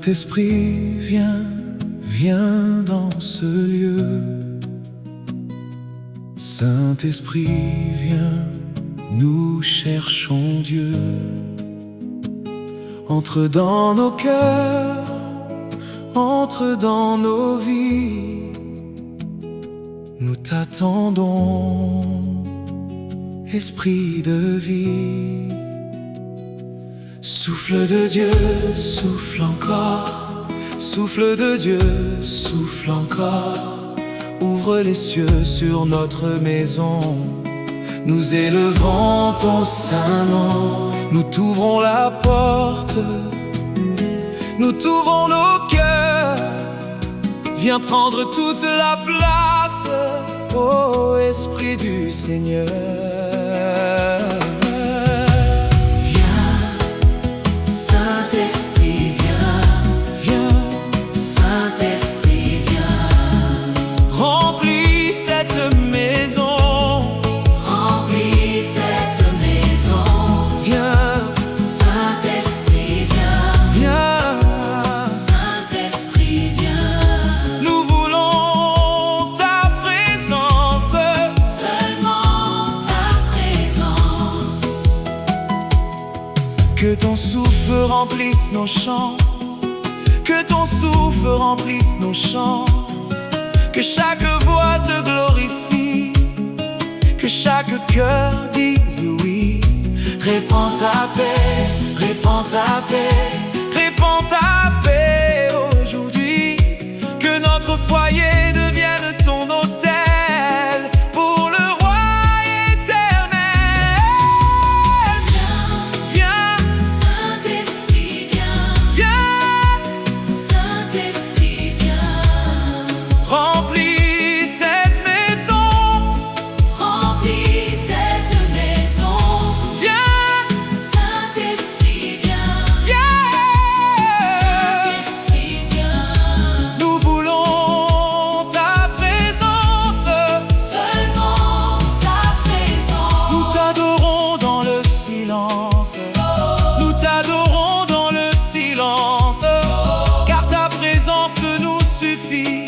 Saint-Esprit, viens, viens dans ce lieu. Saint-Esprit, viens, nous cherchons Dieu. Entre dans nos cœurs, entre dans nos vies. Nous t'attendons, Esprit de vie. Souffle de Dieu, souffle encore. Souffle de Dieu, souffle encore. Ouvre les cieux sur notre maison. Nous élevons ton saint nom. Nous t'ouvrons la porte. Nous t'ouvrons nos cœurs. Viens prendre toute la place, ô Esprit du Seigneur. Saint-Esprit, viens, Saint-Esprit, viens, Remplis cette maison, remplis cette maison. viens, Saint-Esprit, viens, viens. Saint-Esprit, viens. Nous voulons ta présence, Seulement ta présence. que ton souffle remplisse nos champs, que ton souffle remplisse nos champs, que chaque voix te glorifie, que chaque cœur dise oui. Répands ta paix, répands ta paix, répands ta paix aujourd'hui. Que notre foyer devienne ton autel pour le roi éternel. Viens, Saint-Esprit, viens, viens, Saint-Esprit, viens. remplis cette maison. Remplis cette maison. Viens, Saint-Esprit, viens, viens. Saint-Esprit, viens. Nous voulons ta présence. Seulement ta présence. Nous t'adorons dans le silence. Nous t'adorons dans le silence. Car ta présence nous suffit.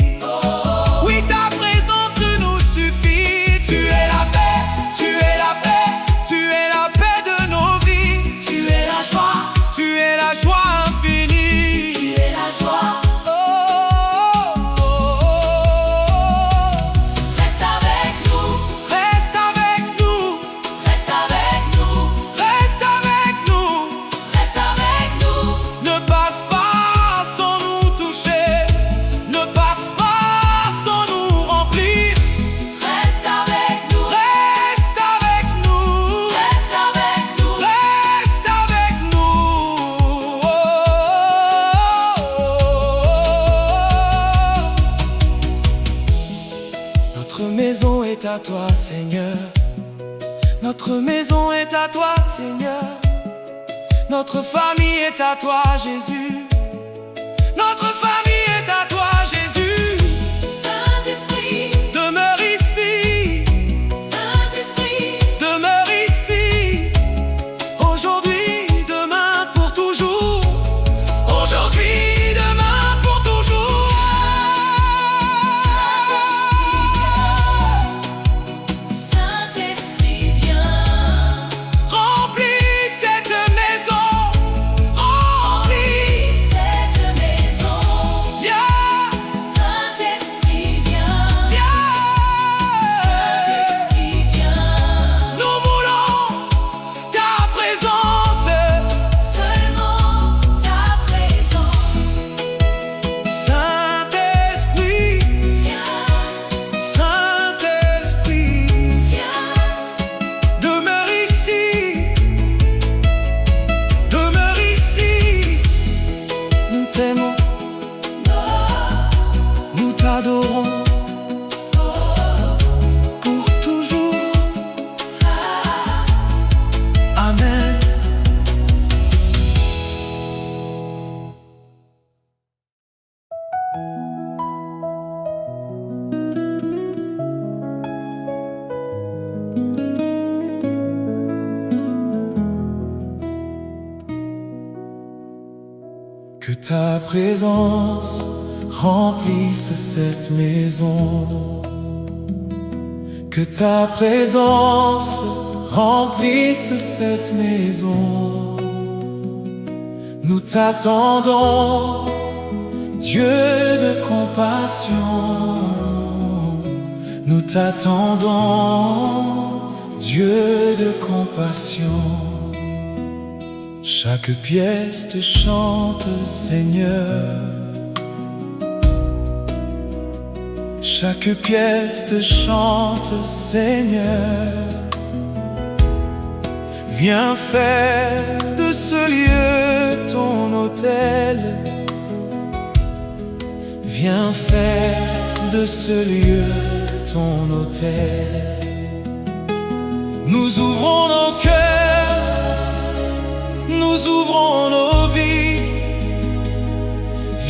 Oui, ta présence nous suffit. Tu es la paix, tu es la paix, tu es la paix de nos vies. Tu es la joie, Tu es la joie infinie. tu es la joie. Oh, oh, oh, oh. Reste avec nous, Reste avec nous, reste avec nous, reste avec nous. reste avec nous. Ne passe pas sans nous toucher, ne passe pas sans nous remplir. Reste avec nous, Reste avec nous, reste avec nous. reste avec nous. Oh, Notre maison est à toi, Seigneur. Notre maison est à toi, Seigneur. Notre famille est à toi, Jésus. Notre famille est à toi, Jésus. Saint-Esprit, Demeure ici, Saint-Esprit, demeure ici. Aujourd'hui, demain, pour toujours. Aujourd'hui, demain, pour toujours. Saint-Esprit, viens. Remplis cette maison. Remplis. Cette maison. Viens, Saint-Esprit, viens. viens. Saint-Esprit, viens. Nous voulons ta présence. Seulement ta présence. Saint-Esprit, Viens, Saint-Esprit, viens. demeure ici, demeure ici. Nous t'aimons, nous t'adorons pour toujours. Amen. Que ta présence remplisse cette maison. Que ta présence remplisse cette maison. Nous t'attendons, Dieu de compassion. Nous t'attendons, Dieu de compassion. Chaque pièce te chante, Seigneur. Chaque pièce te chante, Seigneur. Viens faire de ce lieu ton autel. Viens faire de ce lieu ton autel. Nous ouvrons nos cœurs, nous ouvrons nos vies.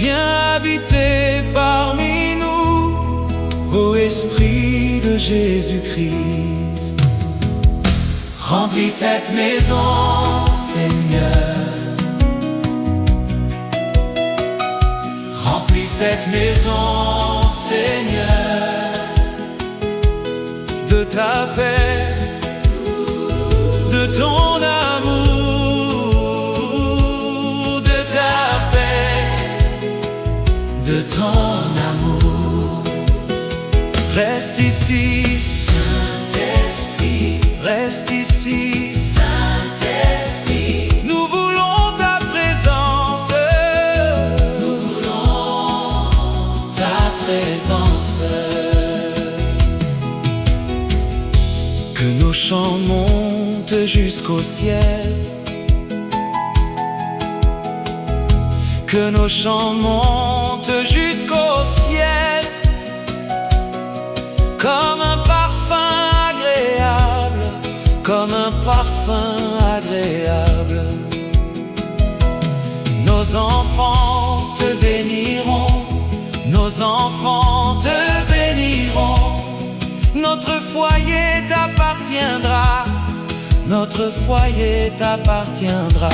Viens habiter parmi nous, ô Esprit de Jésus-Christ. Remplis cette maison, Seigneur. Remplis cette maison, Seigneur, de ta paix, de ton amour, de ta paix, de ton amour. Reste ici, Saint-Esprit, reste ici, Saint-Esprit. Nous voulons ta présence, nous voulons ta présence. Que nos chants montent jusqu'au ciel. Que nos chants montent jusqu'au ciel. Comme un parfum agréable, comme un parfum agréable. Nos enfants te béniront, nos enfants te béniront. Notre foyer t'appartiendra, notre foyer t'appartiendra.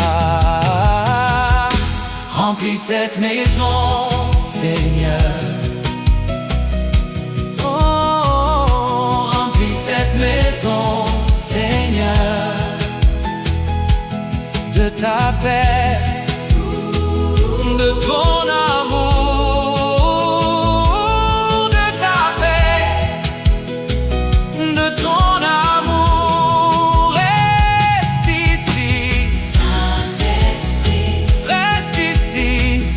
Remplis cette maison, Seigneur. Maison, Seigneur, de ta paix, de ton amour, de ta paix, de ton amour. Reste ici, Saint-Esprit, reste ici,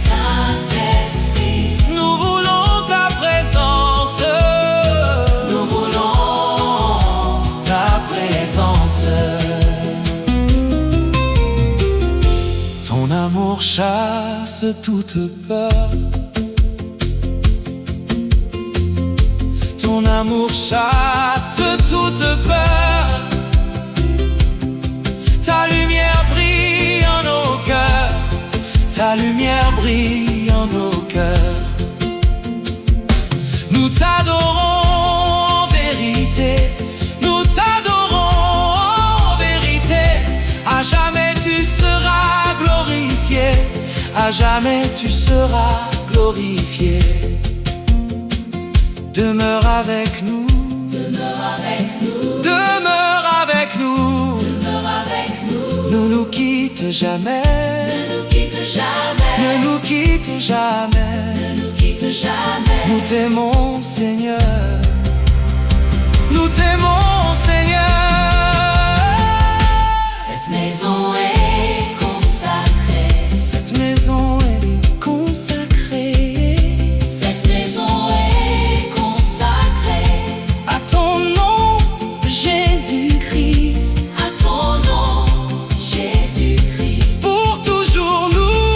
Saint-Esprit. Nous voulons ta présence, nous voulons présence. Ton amour chasse toute peur. Ton amour chasse toute peur. Ta lumière brille en nos cœurs. Ta lumière brille en nos cœurs. Nous t'adorons en vérité. À jamais tu seras glorifié, à jamais tu seras glorifié. Demeure avec nous, demeure avec nous, demeure avec nous, demeure avec nous. Ne nous quitte jamais, ne nous quitte jamais, ne nous quitte jamais, ne nous quitte jamais. Nous t'aimons, Seigneur, nous t'aimons, Seigneur. Cette maison est consacrée. Cette maison est consacrée. Cette maison est consacrée à ton nom, Jésus-Christ. À ton nom, Jésus-Christ. Pour toujours nous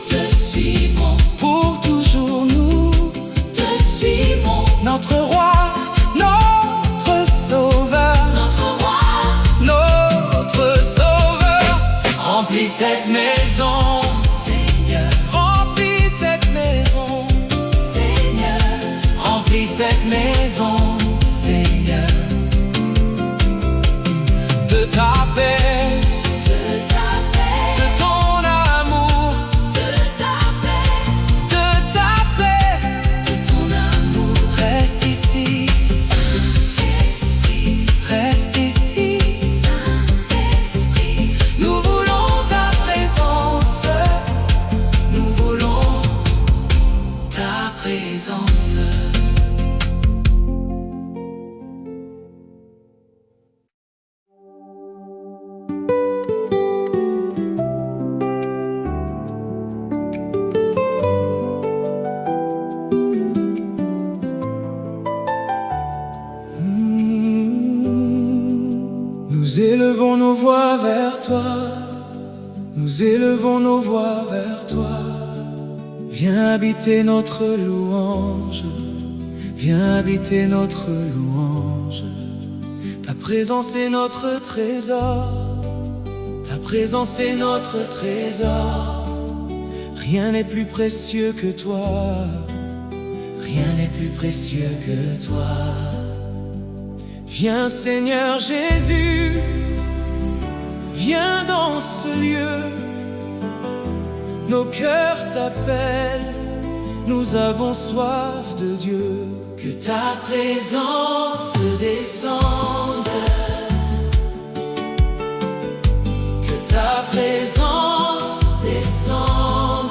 te suivons. Pour toujours nous te suivons. Notre roi, notre sauveur. Notre roi, notre sauveur. Remplis cette maison, Seigneur. Remplis cette maison, Seigneur. Remplis cette maison, Seigneur. De ta paix, de ta paix, de ton amour, de ta paix, présence. Nous élevons nos voix vers toi, nous élevons nos voix vers toi. Viens habiter notre louange, viens habiter notre louange. Ta présence est notre trésor, ta présence est notre trésor. Rien n'est plus précieux que toi, rien n'est plus précieux que toi. Viens Seigneur Jésus, viens dans ce lieu. Nos cœurs t'appellent, nous avons soif de Dieu. Que ta présence descende, que ta présence descende,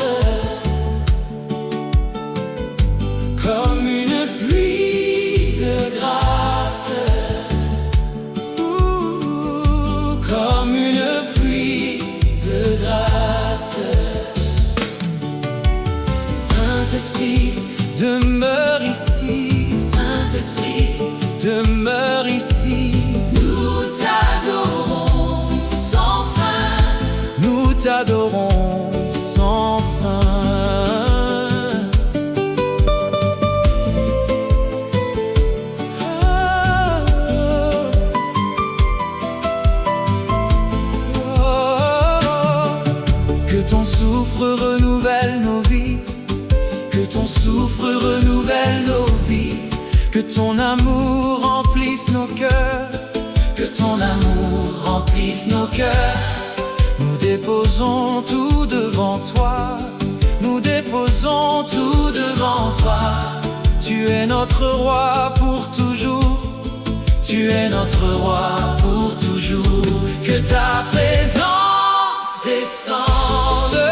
comme une pluie de grâce, comme une pluie de grâce. Saint-Esprit, demeure ici. Saint-Esprit, Demeure ici. nous t'adorons sans fin. Nous t'adorons sans fin. Que ton souffle renouvelle nos vies, que ton souffle renouvelle nos vies, que ton amour remplisse nos cœurs, que ton amour remplisse nos cœurs. Nous déposons tout devant toi, nous déposons tout devant toi. Tu es notre roi pour toujours, tu es notre roi pour toujours. Que ta présence descende,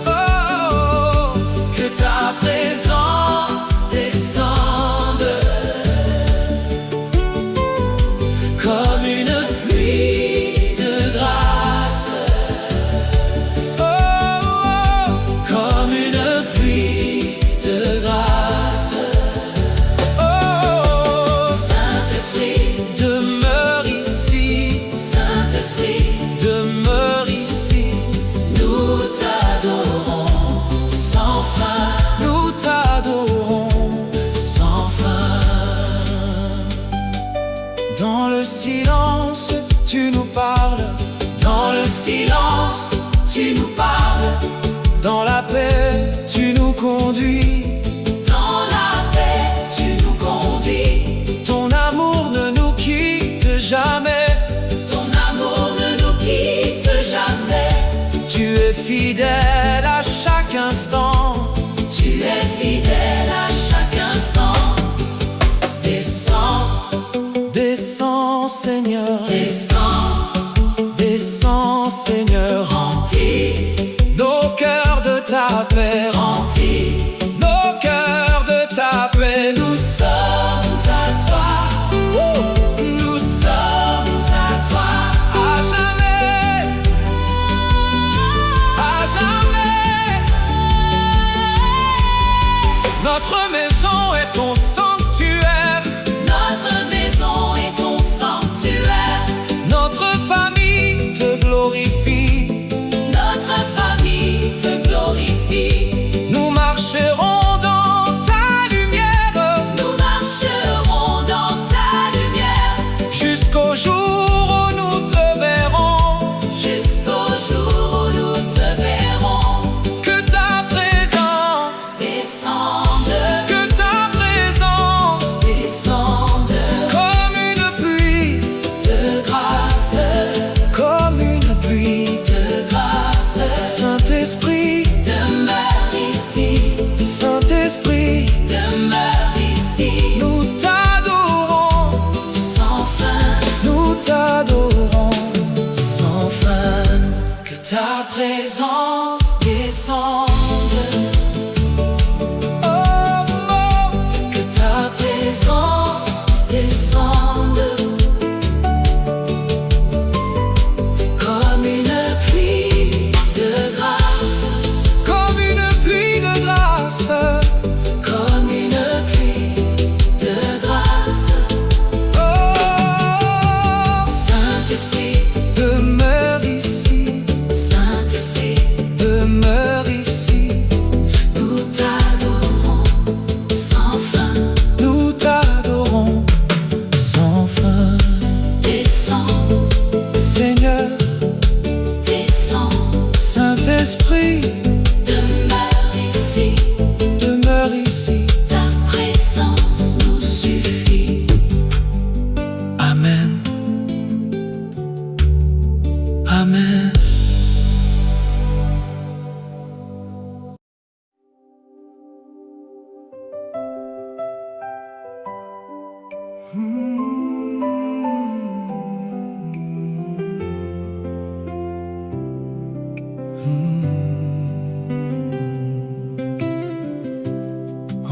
oh, que ta présence descende, comme une pluie de grâce, oh, comme une pluie de grâce. Oh, Saint-Esprit, demeure ici, Saint-Esprit, demeure ici. nous t'adorons sans fin. Nous t'adorons sans fin. Dans le silence, tu nous parles. Dans le silence, tu nous parles. Dans la paix, tu nous conduis. Dans la paix, tu nous conduis. Ton amour ne nous quitte jamais. Ton amour ne nous quitte jamais. Tu es fidèle à chaque instant. Tu es fidèle à chaque instant. Descends, Descends, Seigneur. descends, Descends, Seigneur. remplis, Nos cœurs de ta paix. remplis. Nos cœurs de ta paix. Nous sommes à toi. Nous Sommes à toi. à jamais, à jamais. Notre maison est ton sanctuaire, Notre maison est ton sanctuaire. notre famille te glorifie. Notre famille te glorifie. Nous marcherons dans ta lumière Nous marcherons dans ta lumière jusqu'au jour où nous te verrons. jusqu'au jour où nous te verrons. Que ta présence, Descende, que ta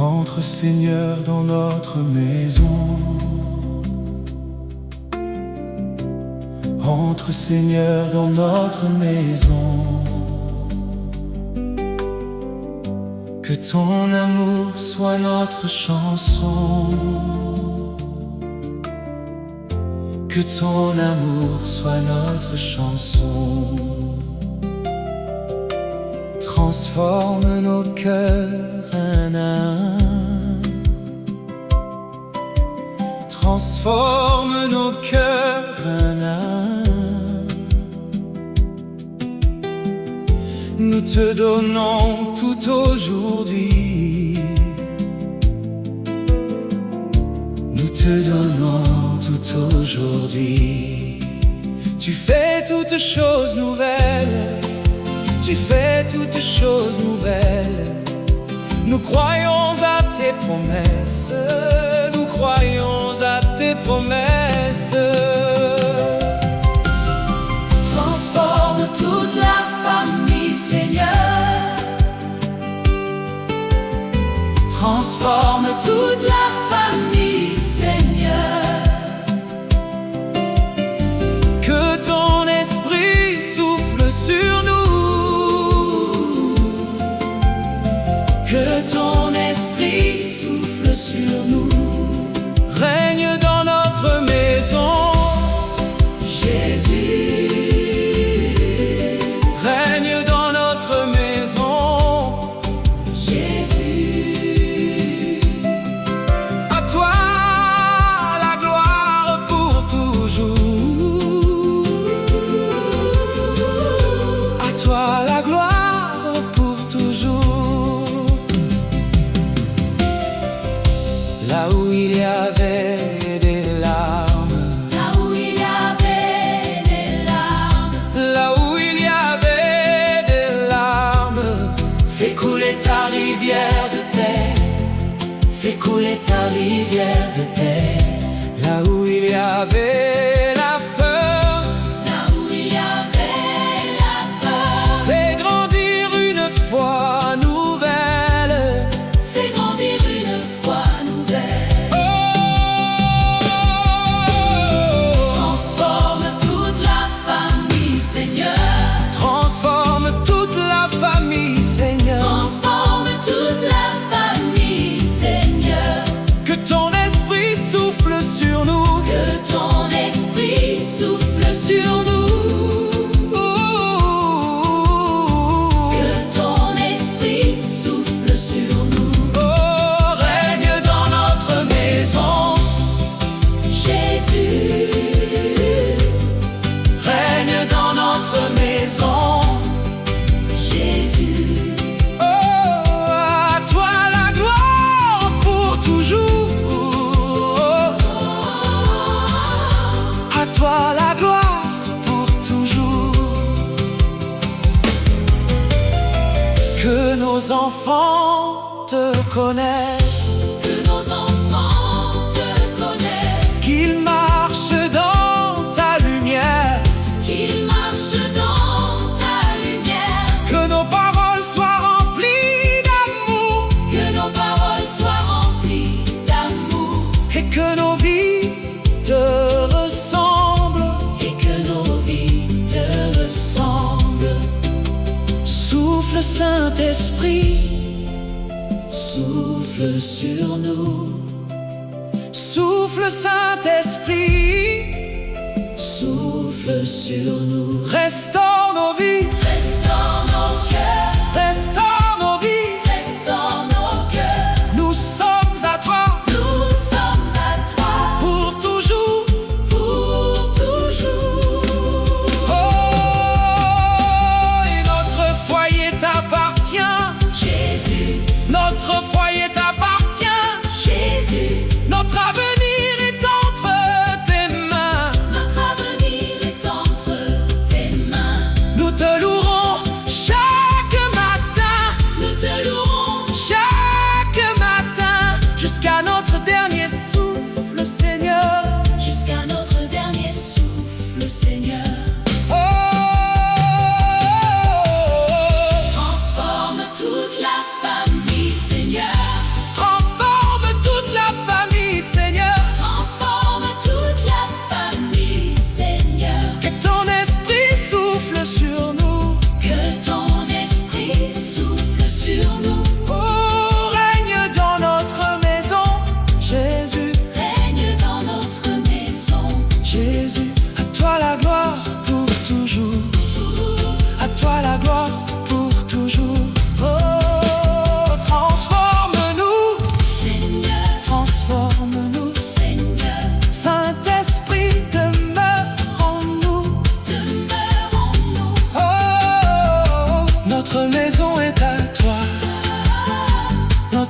Entre Seigneur dans notre maison. Entre Seigneur dans notre maison. Que ton amour soit notre chanson. Que ton amour soit notre chanson. Transforme nos cœurs un à un. Transforme nos cœurs un à un. Nous te donnons tout aujourd'hui. Nous te donnons tout aujourd'hui. Tu fais toutes choses nouvelles. Tu fais toutes choses nouvelles. Nous croyons à tes promesses. Nous croyons à tes promesses. Transforme toute la famille, Seigneur. Transforme toute la famille, Seigneur. Que ton esprit souffle sur nous. Que ton esprit souffle sur nous. Règne dans notre maison. Jésus. Règne dans notre maison. Jésus. À toi la gloire pour toujours. À toi la gloire pour toujours. Là où il y avait des larmes. Là où il y avait des larmes. Là où il y avait des larmes. Fais couler ta rivière de paix. Fais couler ta rivière de paix. Là où il y avait la peur. Là où il y avait la peur. Fais grandir une foi nouvelle. Fais grandir une foi nouvelle. Oh, Transforme toute la famille, Seigneur. transforme toute la famille, Seigneur. Transforme toute la famille, Seigneur. Que ton esprit souffle sur nous. Que ton esprit souffle sur nous. Que ton esprit souffle sur nous. Oh, règne dans notre maison. Jésus. Règne dans notre maison. Jésus. Oh, à toi la gloire pour toujours. À toi la gloire pour toujours. Que nos enfants te connaissent. Que nos enfants te connaissent. Qu'ils marchent dans ta lumière. Qu'ils marchent dans ta lumière. Que nos paroles soient remplies d'amour. Que nos paroles soient remplies d'amour. Et que nos vies te ressemblent. Et que nos vies te ressemblent. Souffle Saint-Esprit. Souffle sur nous. Souffle Saint-Esprit. Souffle sur nous. Restaure nos vies. Restaure nos cœurs. Restaure nos vies. Restaure nos cœurs. Nous sommes à toi Nous sommes à toi pour toujours. pour toujours. Oh, et notre foyer t'appartient. Jésus. Notre foyer t'appartient. Jésus. Notre avenir est entre tes mains. Notre avenir est entre tes mains. Nous te louons.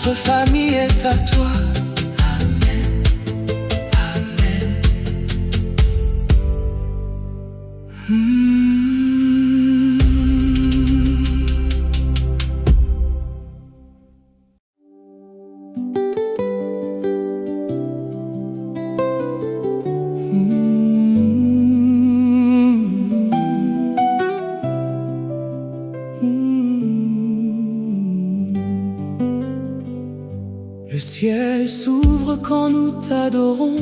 notre famille est à toi. Amen, amen. Le ciel s'ouvre quand nous t'adorons.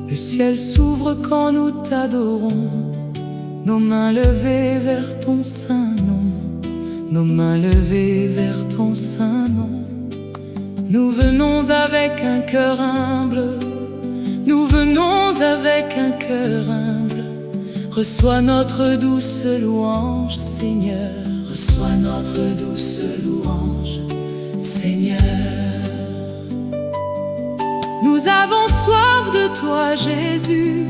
Le ciel s'ouvre quand nous t'adorons. Nos mains levées vers ton saint nom. Nos mains levées vers ton saint nom. Nous venons avec un cœur humble. Nous venons avec un cœur humble. Reçois notre douce louange, Seigneur. Reçois notre douce louange, Seigneur. Nous avons soif de toi, Jésus.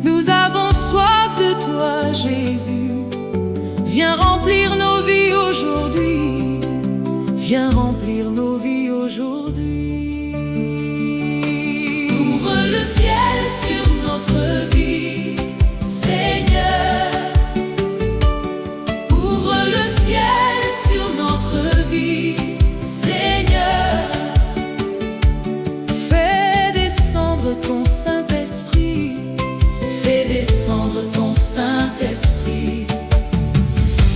Nous avons soif de toi, Jésus. Viens remplir nos vies aujourd'hui. Viens remplir nos vies aujourd'hui. Ouvre le ciel sur notre vie, Seigneur. Ouvre le ciel sur notre vie, Seigneur. Fais descendre ton Saint-Esprit. Fais descendre ton Saint-Esprit.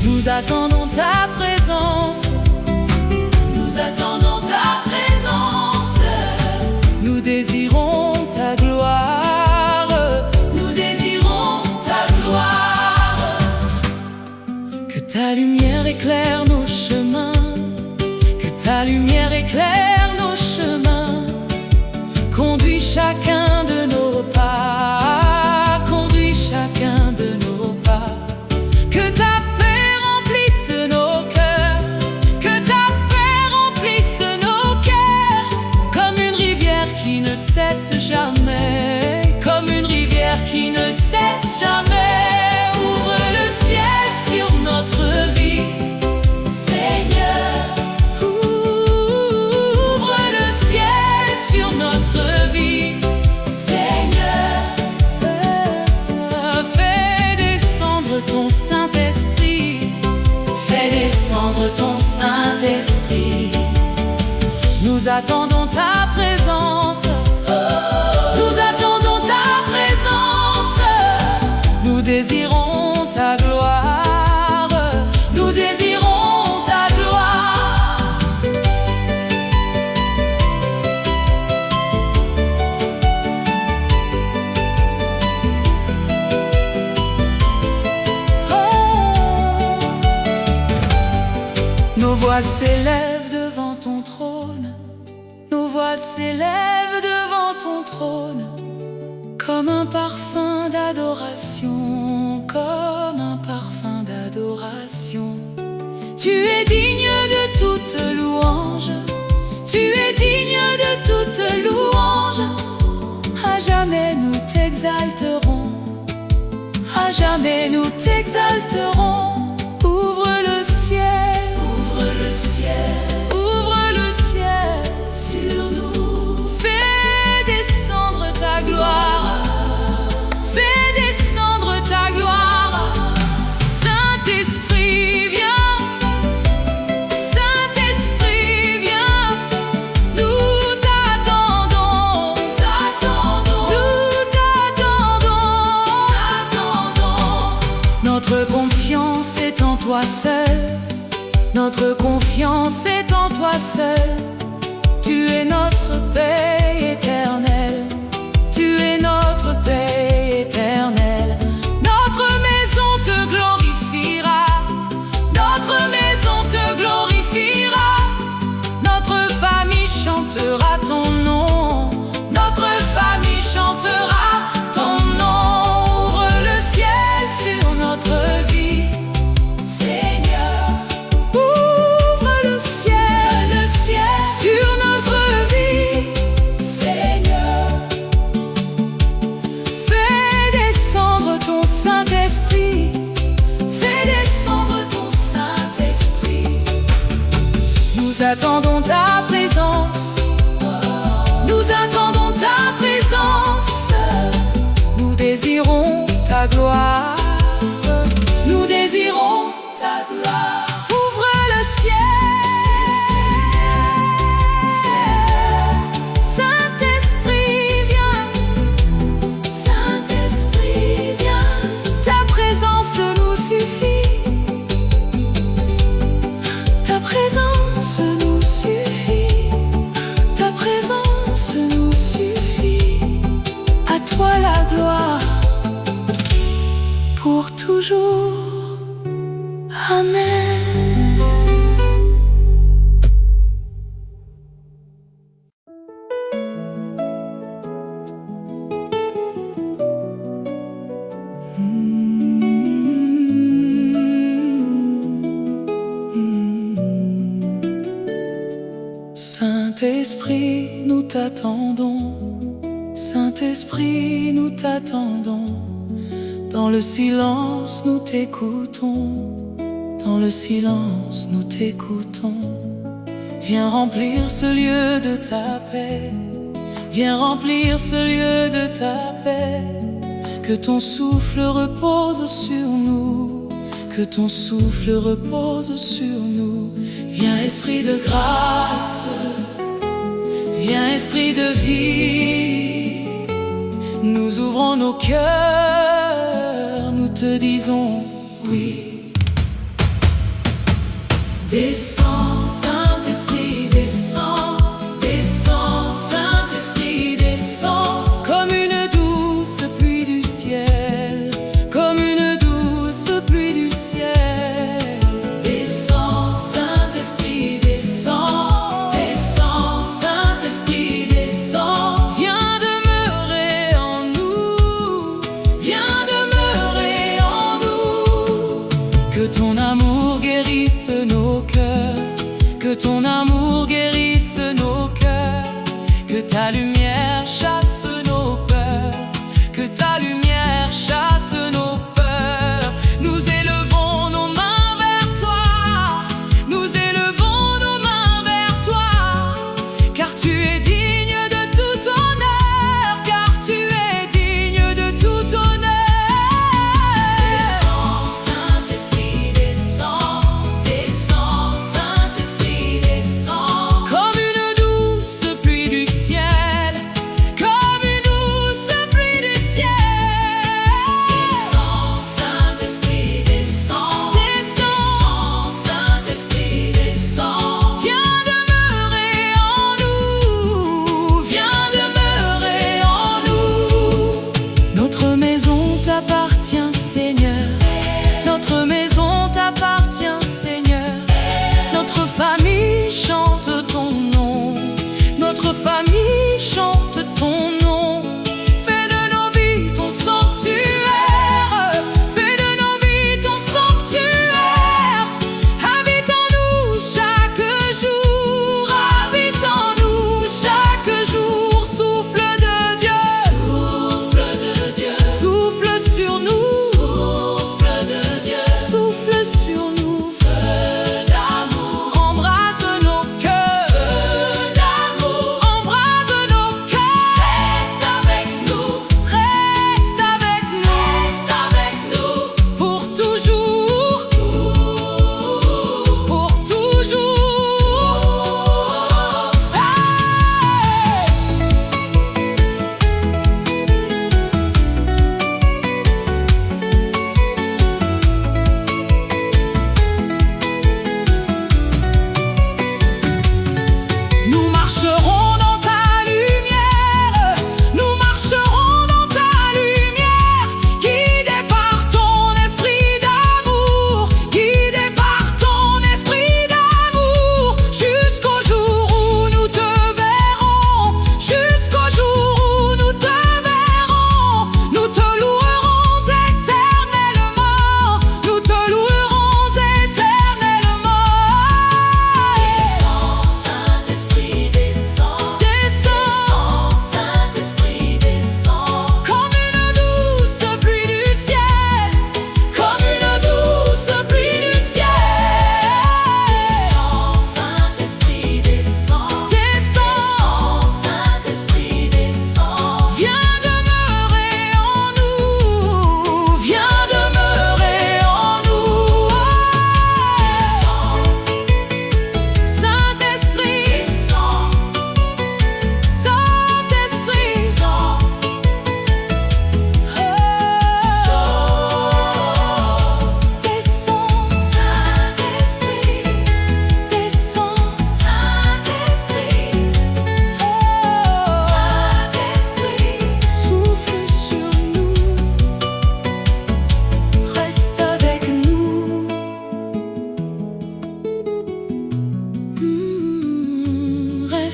Nous attendons ta présence. Nous attendons ta présence. Nous désirons ta gloire. Nous désirons ta gloire. Que ta lumière éclaire nos chemins. Que ta lumière éclaire nos chemins. Conduis chacun de nos pas. Conduis chacun de nos pas. Que ta paix remplisse nos cœurs. Que ta paix remplisse nos cœurs. Comme une rivière qui ne cesse jamais. Comme une rivière qui ne cesse jamais. Ouvre le ciel sur notre vie, Seigneur. Ouvre le ciel sur notre vie, Seigneur. Fais descendre ton Saint-Esprit. Fais descendre ton Saint-Esprit. Nous attendons ta présence. Nous attendons ta présence. Nous désirons ta gloire. Nous désirons ta gloire. Nos voix s'élèvent devant ton trône. Nos voix s'élèvent devant ton trône. Comme un parfum d'adoration. Comme un parfum d'adoration. Tu es digne de toute louange. Tu es digne de toute louange. À jamais nous t'exalterons. À jamais nous t'exalterons. Ouvre le ciel. Ouvre le ciel Ouvre le ciel sur nous. Fais descendre ta gloire. Fais descendre ta gloire. Saint-Esprit, viens. Saint-Esprit, viens. Nous t'attendons. T'attendons. Nous t'attendons. T'attendons. Notre confiance est en toi seul. Notre confiance est en toi seul. Tu es notre paix éternelle. Tu es notre paix éternelle. Notre maison te glorifiera. Notre maison te glorifiera. Notre famille chantera ton nom. Notre famille chantera ton nom. Ouvre le ciel sur notre vie, Seigneur. ouvre le ciel sur notre vie. Seigneur. Fais descendre ton Saint-Esprit. Fais descendre ton Saint-Esprit. Nous attendons ta présence. ta gloire. Nous désirons ta gloire. Ouvre le ciel, Saint-Esprit viens, Saint-Esprit viens, ta présence nous suffit, ta présence nous suffit, ta présence nous suffit. À toi la gloire, pour toujours. Amen. Saint-Esprit, nous t'attendons. Saint-Esprit, nous t'attendons. Dans le silence, nous t'écoutons. Dans le silence, nous t'écoutons. Viens remplir ce lieu de ta paix. Viens remplir ce lieu de ta paix. Que ton souffle repose sur nous. Que ton souffle repose sur nous. Viens Esprit de grâce. Viens Esprit de vie. Nous ouvrons nos cœurs. Nous te disons oui. Descends, Saint-Esprit, descends, descends, Saint-Esprit, descends. Comme une douce pluie du ciel, comme une douce pluie du ciel. Descends, Saint-Esprit, descends, descends, Saint-Esprit, descends. Viens demeurer en nous, viens demeurer en nous. Que ton amour guérisse nos cœurs.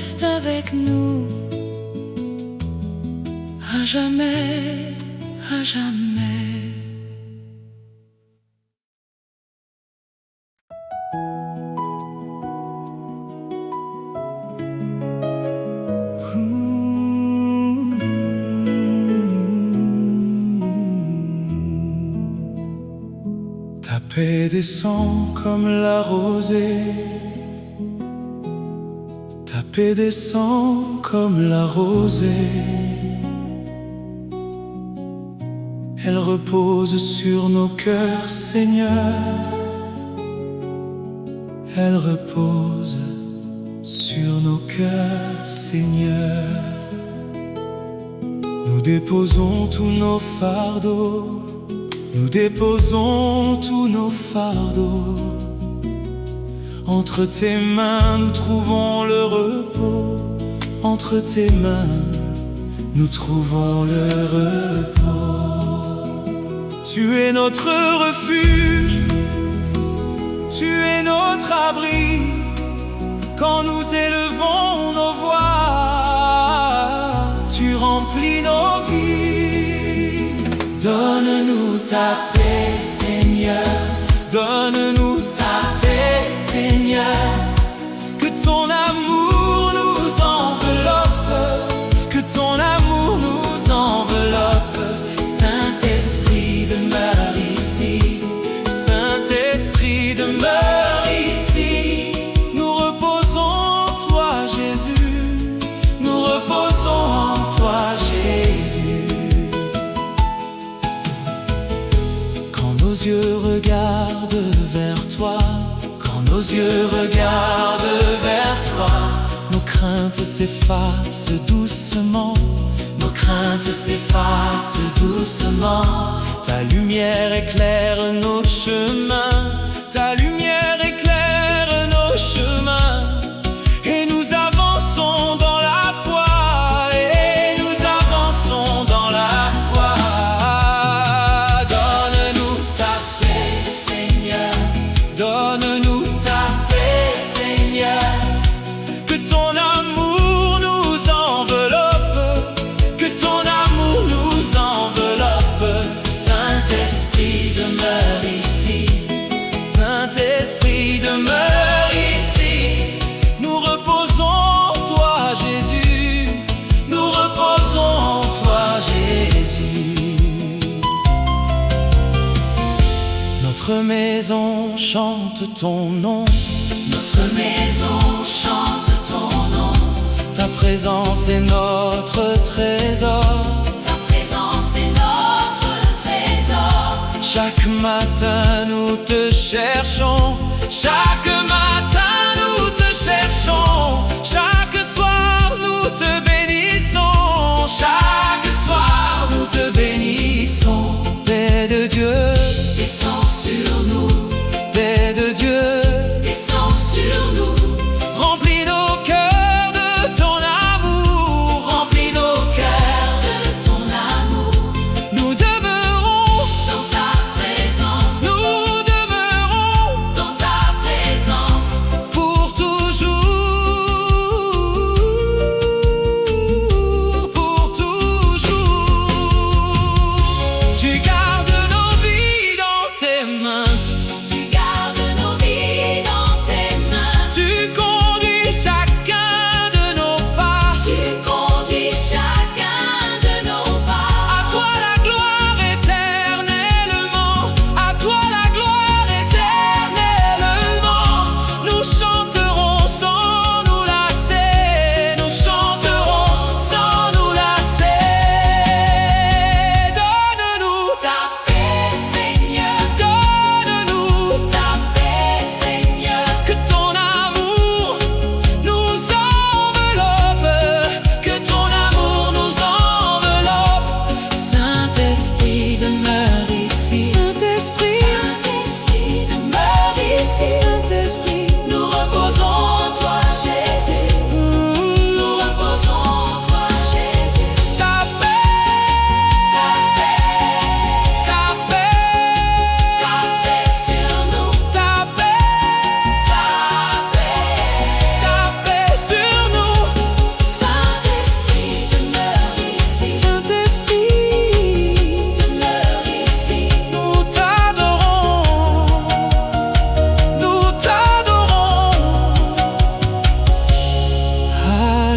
reste avec nous à jamais, à jamais. Ta paix descend comme la rosée. Ta paix descend comme la rosée. Elle repose sur nos cœurs, Seigneur. Elle repose sur nos cœurs, Seigneur. Nous déposons tous nos fardeaux. Nous déposons tous nos fardeaux. Entre tes mains nous trouvons le repos. Entre tes mains nous trouvons le repos. Tu es notre refuge, tu es notre abri. Quand nous élevons nos voix, tu remplis nos vies. Donne-nous ta paix, Seigneur. Donne-nous ta paix, Seigneur. Que ton amour nous enveloppe. Que ton amour nous enveloppe. Saint-Esprit demeure ici. Saint-Esprit demeure ici. Nous reposons en toi, Jésus. Nous reposons en toi, Jésus. Nos yeux regardent vers toi, quand nos yeux regardent vers toi, nos craintes s'effacent doucement, nos craintes s'effacent doucement. Ta lumière éclaire nos chemins, ta lumière éclaire nos chemins, et nous avançons dans la foi, et nous avançons dans la foi. Donne-nous ta paix, Seigneur. Que ton amour nous enveloppe. Que ton amour nous enveloppe. Saint-Esprit demeure ici. Saint-Esprit demeure ici. Nous reposons en toi, Jésus. Nous reposons en toi, Jésus. Notre maison chante ton nom. Notre maison chante ton nom. Ta présence est notre trésor. Ta présence est notre trésor. Chaque matin nous te cherchons. Chaque matin nous te cherchons. Chaque soir nous te bénissons. Chaque soir nous te bénissons. Paix de Dieu descend sur nous. Paix de Dieu descend sur nous. remplis nos cœurs de ton amour. Remplis nos cœurs de ton amour. Nous demeurons dans ta présence. Nous demeurons dans ta présence.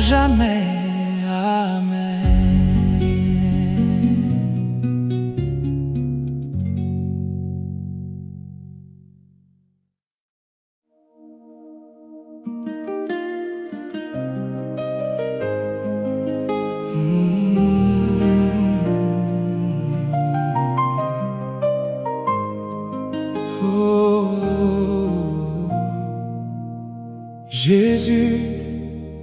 jamais. Amen. Jésus,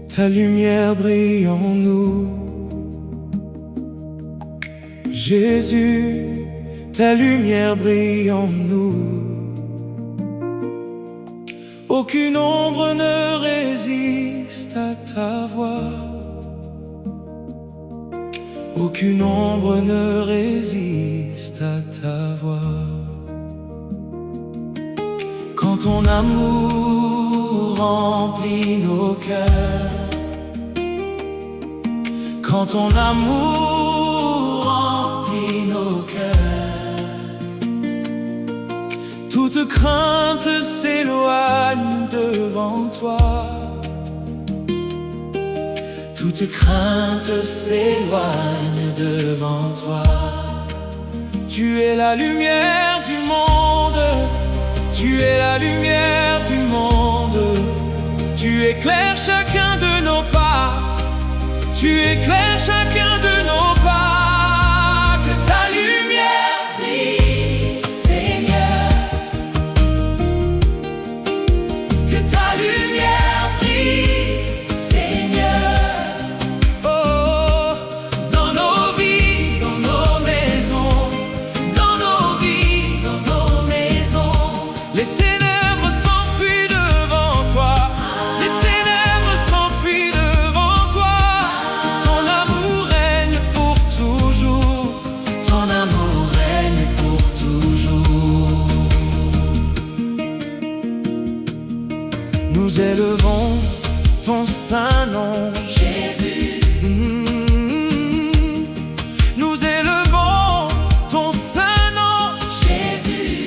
ta lumière brille en nous. Jésus, ta lumière brille en nous. Aucune ombre ne résiste à ta voix. Aucune ombre ne résiste à ta voix. Quand ton amour remplit nos cœurs, quand ton amour remplit nos cœurs, toute crainte s'éloigne devant toi. Toute crainte s'éloigne devant toi. Tu es la lumière du monde. Tu es la lumière du monde. Tu éclaires chacun de nos pas. Tu éclaires chacun de nos pas. Que ta lumière brille, Seigneur. Que ta lumière brille, Seigneur. Oh, dans nos vies, dans nos maisons, dans nos vies, dans nos maisons. Les ténèbres s'enfuient devant toi. Les ténèbres s'enfuient devant toi. Ton amour règne pour toujours. Ton amour règne pour toujours. Nous élevons ton saint nom, Jésus. Nous élevons ton saint nom, Jésus.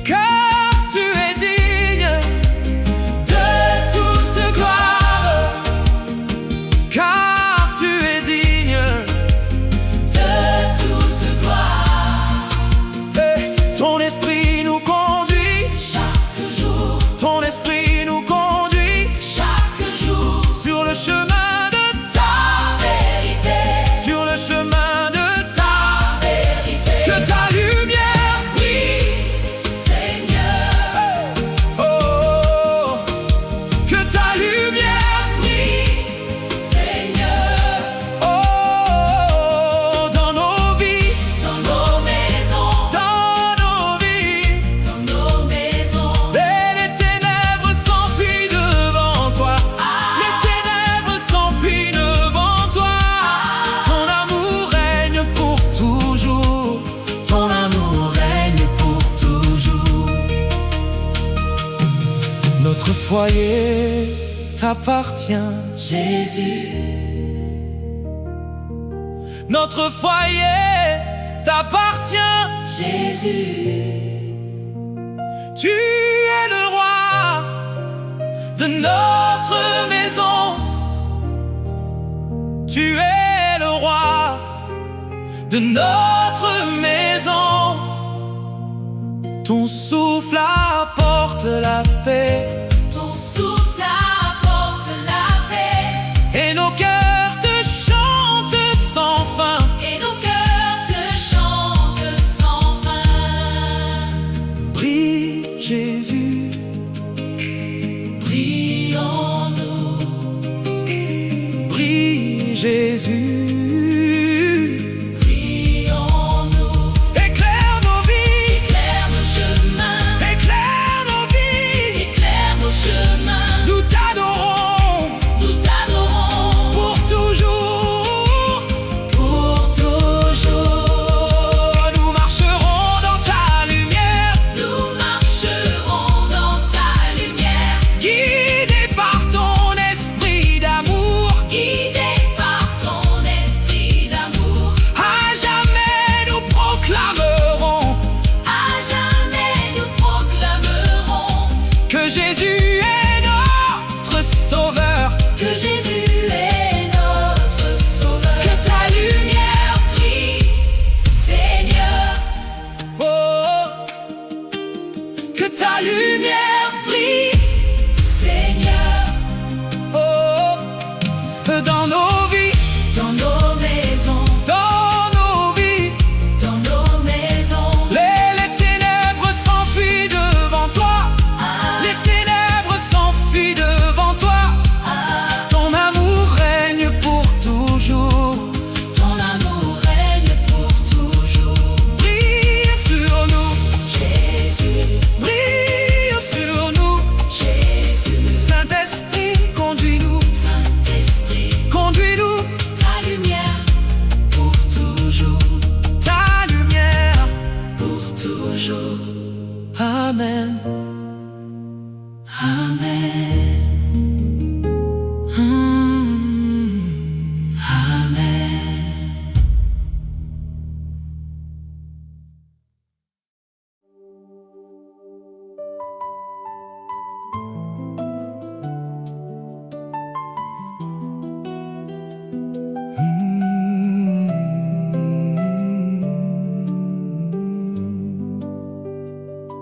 Car tu es digne de toute gloire. Car tu es digne de toute gloire. Et ton esprit nous conduit chaque jour. Ton esprit nous conduit chaque jour sur le chemin de ta vérité. Sur le chemin de ta vérité. Que ta lumière brille, Seigneur. Oh, oh, oh. Que ta lumière brille, Seigneur. Oh, oh, oh. Dans nos vies, dans nos maisons, dans nos vies, dans nos maisons. Les ténèbres s'enfuient devant toi. Les ténèbres s'enfuient devant toi. Ton amour règne pour toujours. Ton amour règne pour toujours. Notre foyer t'appartient, Jésus. Notre foyer t'appartient, Jésus. Tu es le roi de notre maison. Tu es le roi de notre maison. Ton souffle apporte la paix. Ton souffle apporte la paix. Et nos cœurs te chantent sans fin. Et nos cœurs te chantent sans fin. Brille, Jésus. Brille en nous. Brille, Jésus. Brille en nous. Éclaire nos vies. Éclaire nos chemins. Éclaire nos vies. Éclaire nos chemins. Nous t'adorons. Nous t'adorons. Pour toujours. Pour toujours. Nous marcherons dans ta lumière. Nous marcherons dans ta lumière. Guidés par ton esprit d'amour. Guidés par ton esprit que Jésus est notre sauveur. Que ta lumière brille, Seigneur. Oh, Que ta lumière brille, Seigneur. oh, dans nos vies, Dans nos maisons, dans nos vies, dans nos maisons. les ténèbres s'enfuient devant toi. Ah, Les ténèbres s'enfuient devant toi. ah, Ton amour règne pour toujours. ton amour règne pour toujours. Brille sur nous, Jésus, brille sur nous. Jésus, Saint-Esprit, conduis-nous, Saint-Esprit, conduis-nous. ta lumière pour toujours, Ta lumière. pour toujours. Amen. Amen. Amen.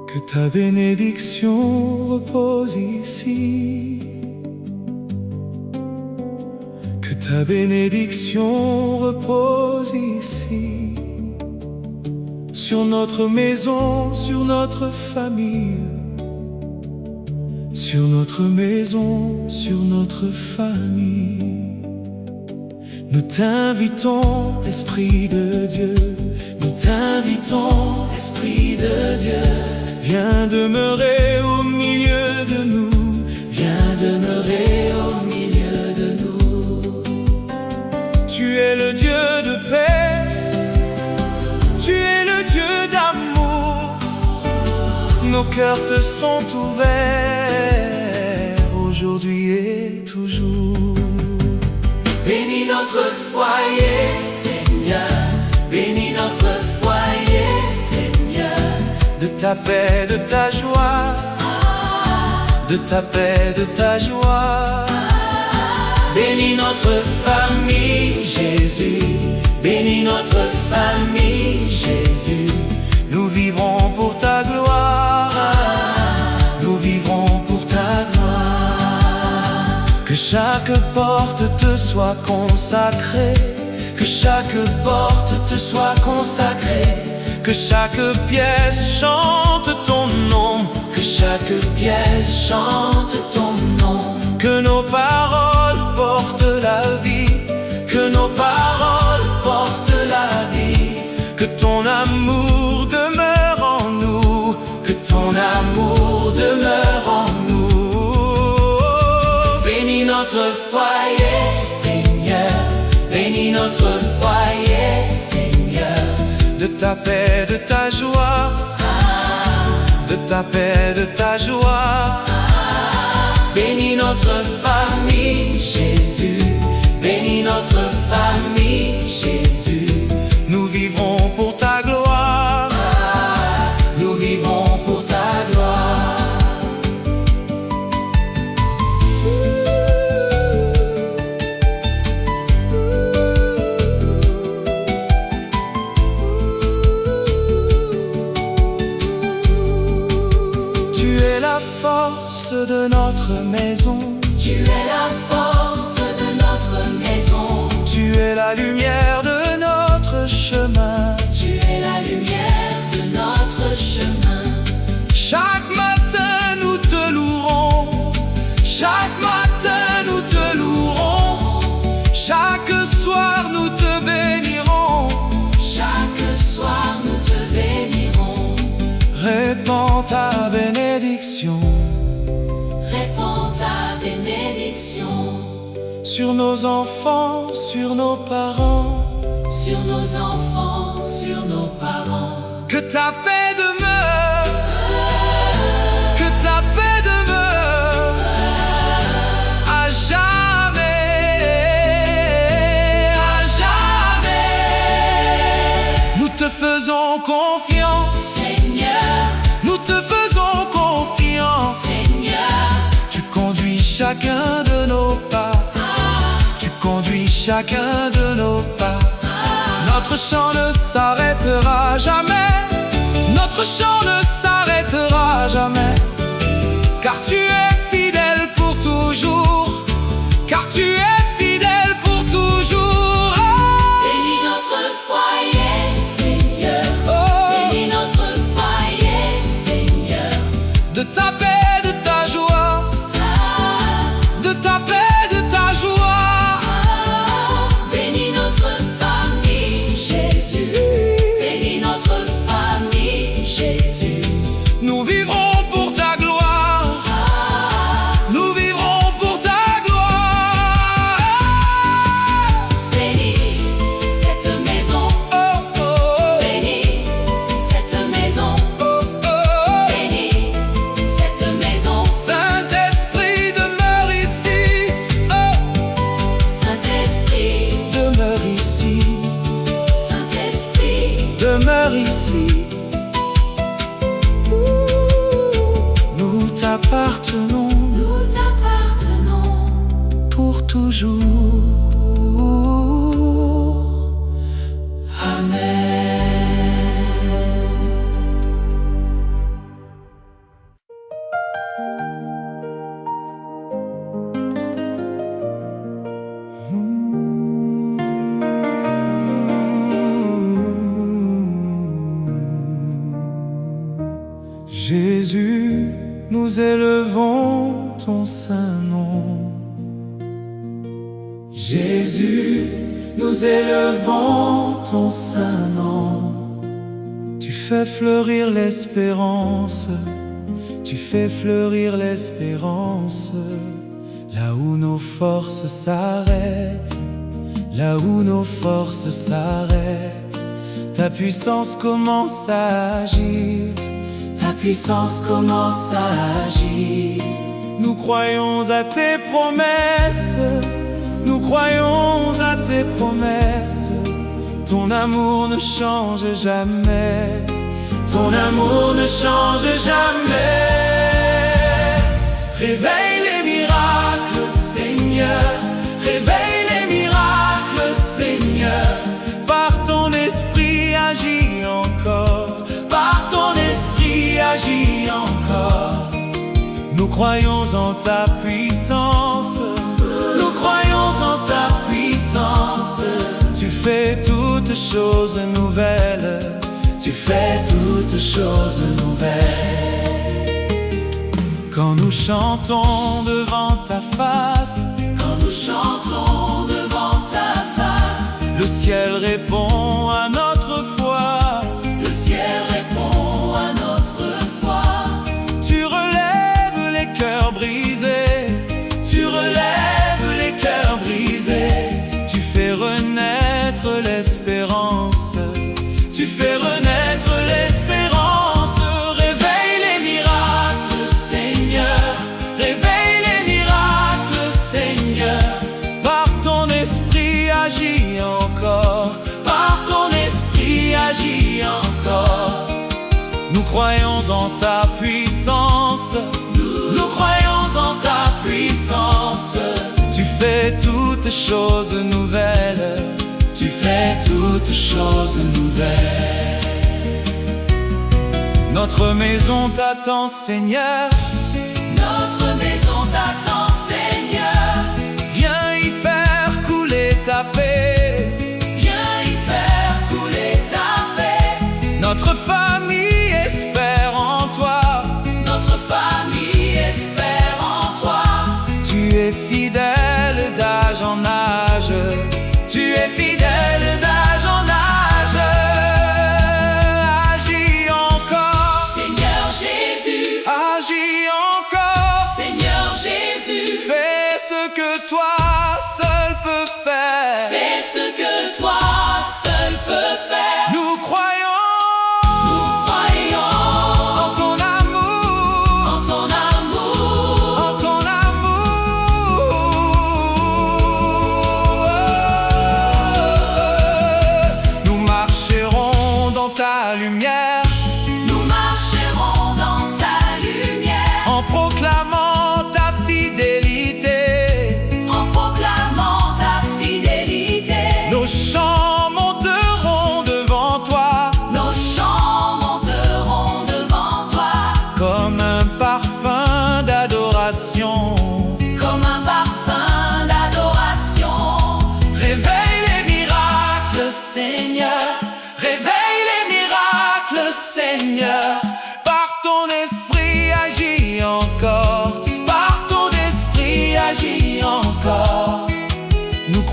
Que ta bénédiction repose ici. Que ta bénédiction repose ici. Sur notre maison, sur notre famille. Sur notre maison, sur notre famille. Nous t'invitons, Esprit de Dieu. Nous t'invitons, Esprit de Dieu. Viens demeurer au milieu de nous. Viens demeurer au milieu de nous. Tu es le Dieu de paix. Tu es le Dieu d'amour. Nos cœurs te sont ouverts aujourd'hui et toujours. Bénis notre foyer, Seigneur. Bénis notre foyer, Seigneur. De ta paix, de ta joie. De ta paix, de ta joie. Bénis notre famille, Jésus. Bénis notre famille, Jésus. Nous vivrons pour ta gloire. Nous vivrons pour ta gloire. Que chaque porte te soit consacrée. Que chaque porte te soit consacrée. Que chaque pièce chante ton nom. Que chaque pièce chante ton nom. Que nos paroles portent la vie. Que nos paroles portent la vie. Que ton amour demeure en nous. Que ton amour demeure en nous. Bénis notre foyer, Seigneur. Bénis notre foyer, Seigneur. De ta paix, de ta joie. De ta paix, de ta joie. Bénis notre famille, Jésus. Bénis notre famille, Jésus. Nous vivrons pour ta gloire. Nous vivrons pour ta gloire. Tu es la force de notre maison. Tu es la force de notre maison. Tu es la lumière de notre chemin. Tu es la lumière de notre chemin. Chaque matin nous te louerons. Chaque matin nous te louerons. Chaque soir nous te bénirons. Chaque soir nous te bénirons. Répands ta bénédiction Répands ta bénédiction sur nos enfants, sur nos parents. sur nos enfants, sur nos parents. Que ta paix demeure. Que ta paix demeure à jamais. À jamais. Nous te faisons confiance. Seigneur, Nous te faisons confiance. Seigneur, Tu conduis chacun de nos pas. chacun de nos pas. Notre chant ne s'arrêtera jamais. Notre chant ne s'arrêtera jamais. Car tu es fidèle pour toujours. Car tu es fidèle pour toujours. Bénis notre foyer, Seigneur. Bénis notre foyer, Seigneur. De ta paix, de ta joie. De ta paix, de ta joie. Bénis notre famille, Jésus. Bénis notre famille, Jésus. Nous vivrons pour ta gloire. Nous vivrons pour ta gloire. Bénis cette maison. Bénis cette maison. Bénis cette maison. Saint-Esprit demeure ici. Saint-Esprit, Demeure ici. Saint-Esprit. Demeure ici. Nous t'appartenons Nous t'appartenons. pour toujours. Amen. Jésus, nous élevons ton saint nom. Jésus, nous élevons ton saint nom. Tu fais fleurir l'espérance. Tu fais fleurir l'espérance. Là où nos forces s'arrêtent. Là où nos forces s'arrêtent. Ta puissance commence à agir. Ta puissance commence à agir. Nous croyons à tes promesses. Nous croyons à tes promesses. Ton amour ne change jamais. Ton amour ne change jamais. Réveille les miracles, Seigneur. Réveille les miracles, Seigneur. Par ton esprit agis encore. Par ton esprit agis encore. Nous croyons en ta puissance. Nous croyons en ta puissance. Tu fais toutes choses nouvelles. Tu fais toutes choses nouvelles. Quand nous chantons devant ta face. Quand nous chantons devant ta face, Le ciel répond à notre foi. le ciel répond à notre foi. Tu relèves les cœurs brisés. Tu relèves les cœurs brisés. Tu fais renaître l'espérance. Tu fais renaître l'espérance. Réveille les miracles, Seigneur. Réveille les miracles, Seigneur. Par ton esprit agis encore. Par ton esprit agis encore. Nous croyons en ta puissance. Nous croyons en ta puissance. Tu fais toutes choses nouvelles. Tu fais toutes choses nouvelles. Notre maison t'attend, Seigneur. Notre maison t'attend, Seigneur. Viens y faire couler ta paix. Viens y faire couler ta paix. Notre famille espère en toi. Notre famille espère en toi. Tu es fidèle d'âge en âge. Tu es fidèle d'âge en âge. Agis encore. Seigneur Jésus, Agis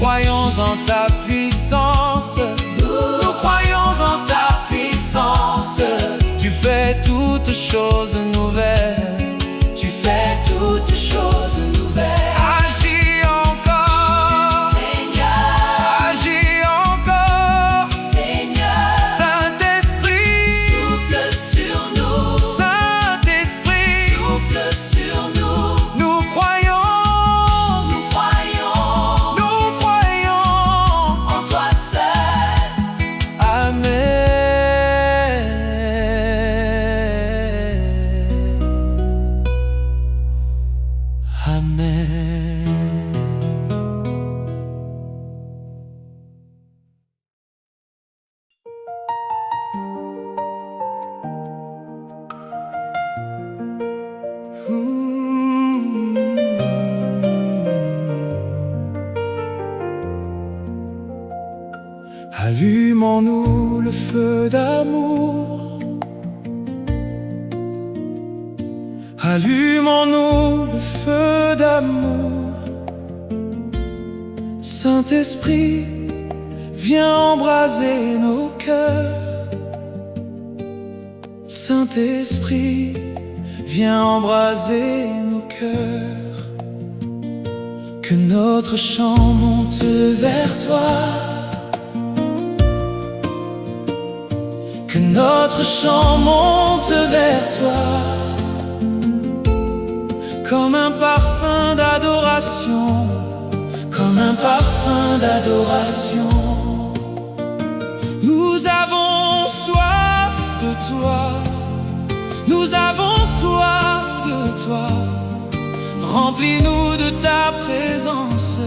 croyons en ta puissance. Nous croyons en ta puissance. Tu fais toutes choses nouvelles. Tu fais toutes choses nouvelles. Agis encore, Seigneur, agis encore, Seigneur, Saint-Esprit, souffle sur nous, Saint-Esprit, souffle sur nous. nous croyons, Nous croyons nous croyons. en toi seul. Amen. Amen. Allumons-nous le feu d'amour. Allumons-nous le feu d'amour. Saint-Esprit, viens embraser nos cœurs. Saint-Esprit, viens embraser nos cœurs. Que notre chant monte vers toi. Que notre chant monte vers toi. Comme un parfum d'adoration, comme un parfum d'adoration. Nous avons soif de toi, nous avons soif de toi. Remplis-nous de ta présence,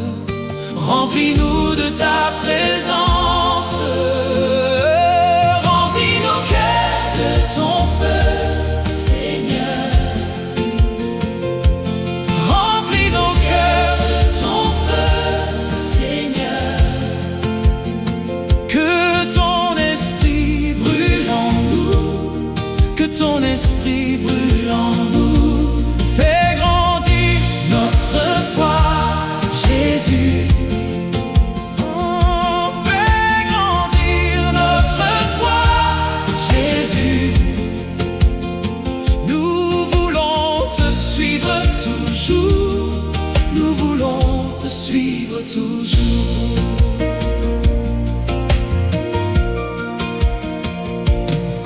remplis-nous de ta présence. Remplis nos cœurs de ton feu, Seigneur. Remplis nos cœurs de ton feu, Seigneur. Que ton esprit brûle en nous, que ton esprit brûle en nous. Fais grandir notre foi, Jésus. Oh, fais grandir notre foi, Jésus. Nous voulons te suivre toujours. Nous voulons te suivre toujours.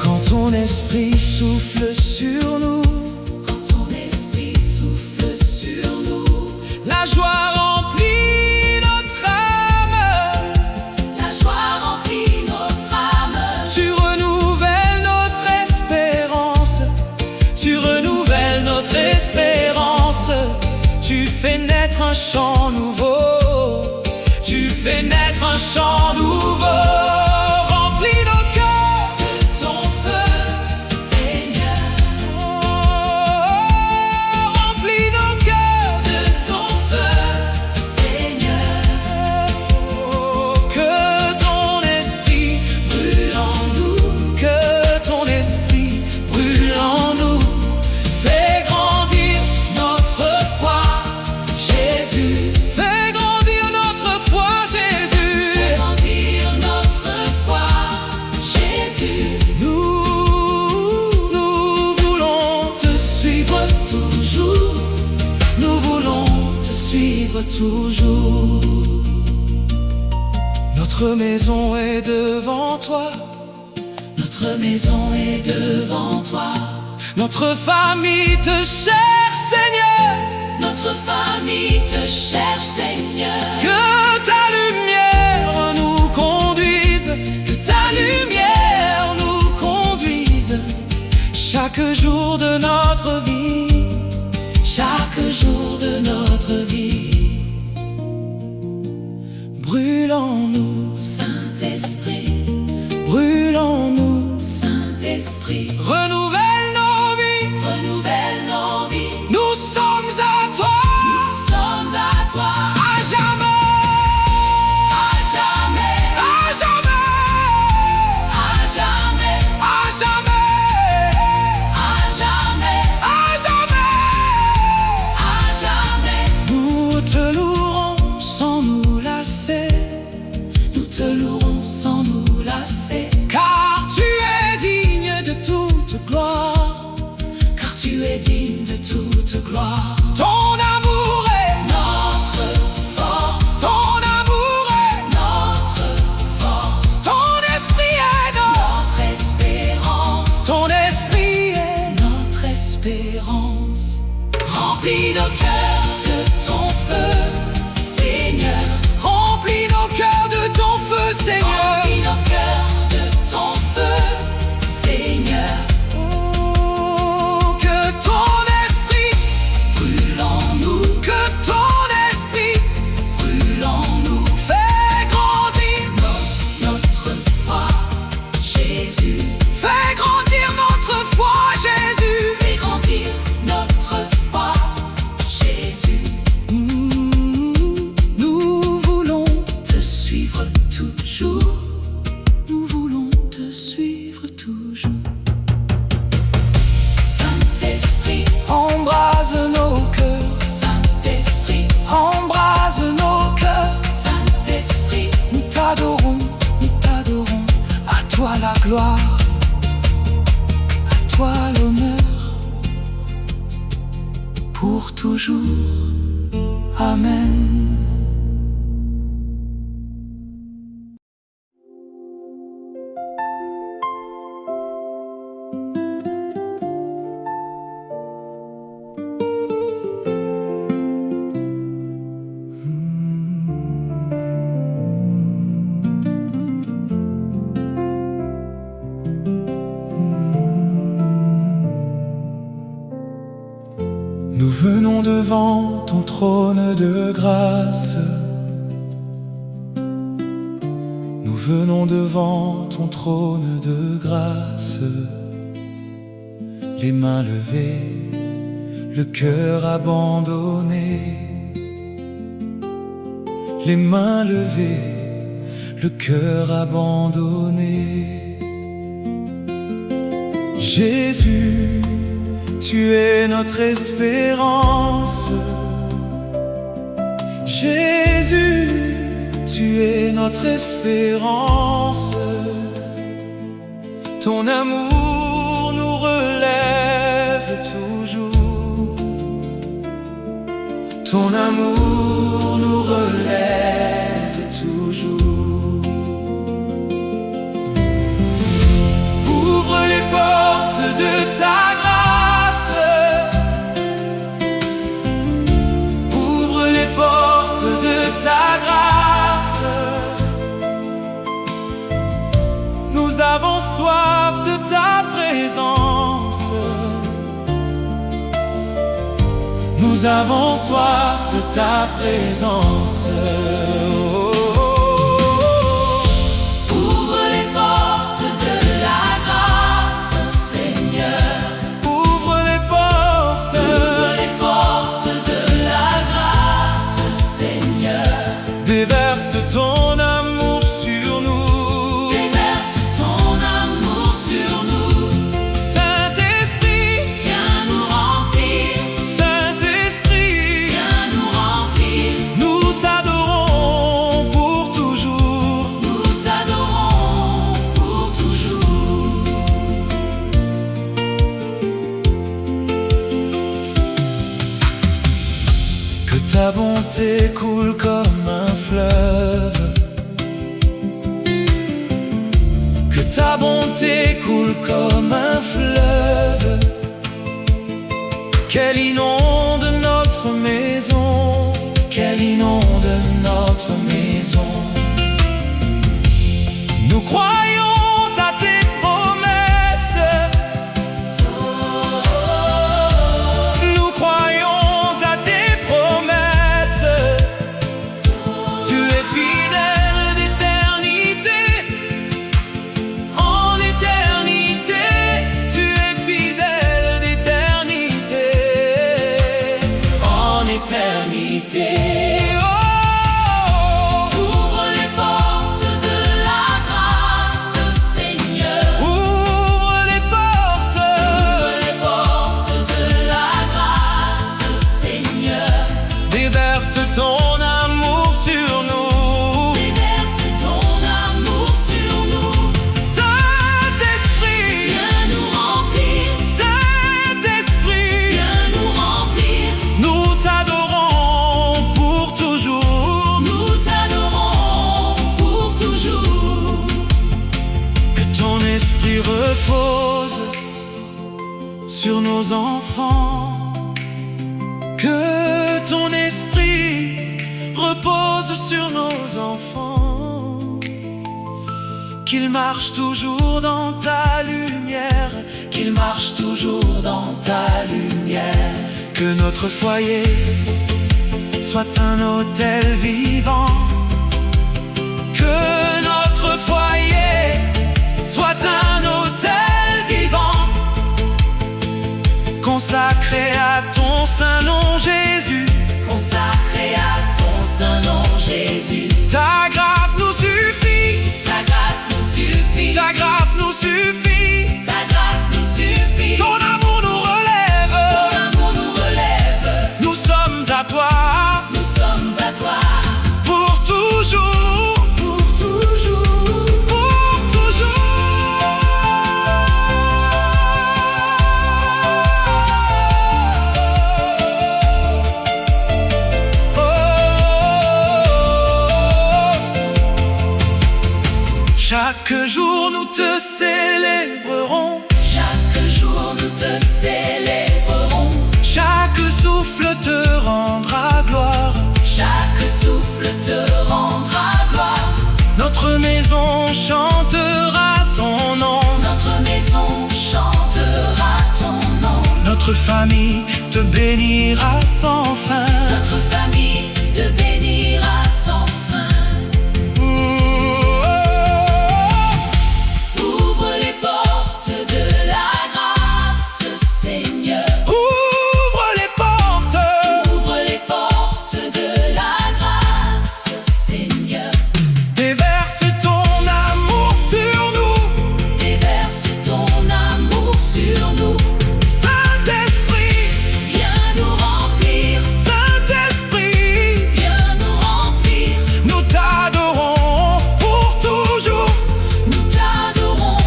Quand ton esprit souffle sur nous, Quand ton esprit souffle sur nous, la joie remplit notre âme. la joie remplit notre âme. Tu renouvelles notre espérance. Tu renouvelles notre espérance. Tu fais naître un chant nouveau. Tu fais naître un chant nouveau. Remplis nos cœurs De ton feu, Seigneur, remplis nos cœurs. de ton feu, Seigneur. Que ton esprit Brûle en nous, Que ton esprit brûle en nous. Fais grandir notre foi, Jésus. Fais grandir notre foi, Jésus. fais grandir notre foi, Jésus. Nous voulons te suivre toujours. Nous voulons te suivre toujours. Notre maison est devant toi. Notre maison est devant toi. Notre famille te cherche, Seigneur. Notre famille te cherche, Seigneur. Que ta lumière nous conduise. Que ta lumière nous conduise. Chaque jour de notre vie. Chaque jour de notre vie. Brûle en nous, Saint-Esprit, brûle en nous. Saint-Esprit, Renouvelle nos vies. renouvelle nos vies. Nous sommes à toi. Nous sommes à toi. À jamais. À jamais, À jamais. à jamais, À jamais. à jamais, À jamais. à jamais. Nous gloire, à toi l'honneur, pour toujours. Amen. Nous venons devant ton trône de grâce. Nous venons devant ton trône de grâce. Les mains levées, le cœur abandonné. Les mains levées, le cœur abandonné. Jésus, tu es notre espérance. Jésus, tu es notre espérance. Ton amour nous relève toujours. Ton amour nous relève toujours. Ouvre les portes de ta grâce. Ouvre les portes de ta grâce. Nous avons soif de ta présence. Nous avons soif de ta présence. Ouvre les portes de la grâce, Seigneur. Ouvre les portes. Ouvre les portes de la grâce, Seigneur. Déverse ton amour sur nous. Déverse ton amour sur nous. Saint-Esprit, Viens nous remplir. Saint-Esprit, Viens nous remplir. nous t'adorons pour toujours. Nous t'adorons pour toujours. Que ta bonté coule comme un fleuve. Que ta bonté coule comme un fleuve. Qu'elle inonde notre maison. Qu'elle inonde notre maison. Nous croyons à tes promesses. Nous croyons à tes promesses. Tu es fidèle d'éternité en éternité. Tu es fidèle d'éternité en éternité. Ouvre les portes de la grâce, Seigneur. Ouvre les portes. Ouvre les portes de la grâce, Seigneur. Déverse ton amour sur nous. Déverse ton amour sur nous. Saint-Esprit, Viens nous remplir. Saint-Esprit, Viens nous remplir. nous t'adorons pour toujours. Nous t'adorons pour toujours. Que ton esprit repose sur nos enfants. Que ton esprit repose sur nos enfants. Qu'ils marchent toujours dans ta lumière. Qu'ils marchent toujours dans ta lumière. Que notre foyer soit un autel vivant. Que notre foyer soit un autel vivant, consacré à ton saint nom Jésus. Consacré à ton saint nom Jésus. Ta grâce nous suffit. Ta grâce nous suffit. Ta grâce nous suffit. Ta grâce nous suffit. Ton amour nous relève. Ton amour nous relève. Nous sommes à toi Nous sommes à toi. pour Chaque jour nous te célébrerons, Chaque jour nous te célébrerons, chaque souffle te rendra gloire, chaque souffle te rendra gloire. notre maison chantera ton nom, Notre maison chantera ton nom, notre famille te bénira sans fin. notre famille te bénira sans fin. Ouvre les portes de la grâce, Seigneur. Ouvre les portes, Ouvre les portes de la grâce, Seigneur. déverse ton amour sur nous, Déverse ton amour sur nous. Saint-Esprit, Viens nous remplir, Saint-Esprit, viens nous remplir. nous t'adorons pour toujours. Nous t'adorons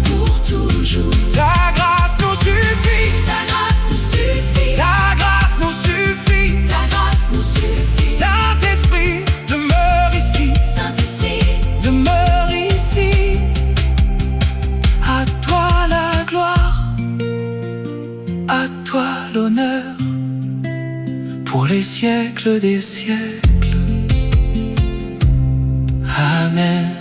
pour toujours. Ta grâce nous suffit, Ta grâce nous suffit. ta grâce nous suffit. Ta grâce nous suffit. Saint-Esprit, demeure ici, Saint-Esprit, demeure ici. À toi la gloire, à toi l'honneur, pour les siècles des siècles. Amen.